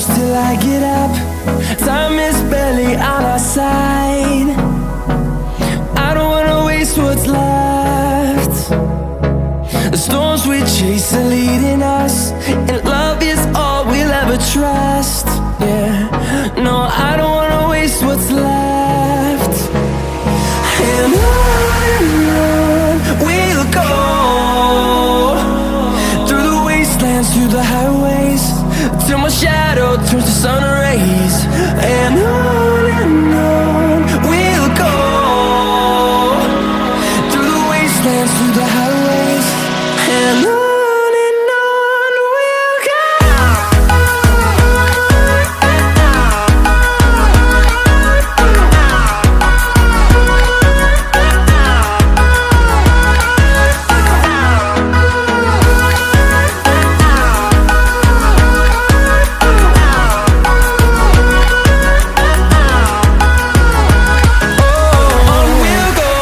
close till I get up. Time is barely on our side. I don't wanna waste what's left. The storms we chase are leading us, and love is all we'll ever trust. Yeah, no, I don't wanna waste what's left. And on we'll go, through the wastelands, through the highways, till my shadow turns to sun rays. And on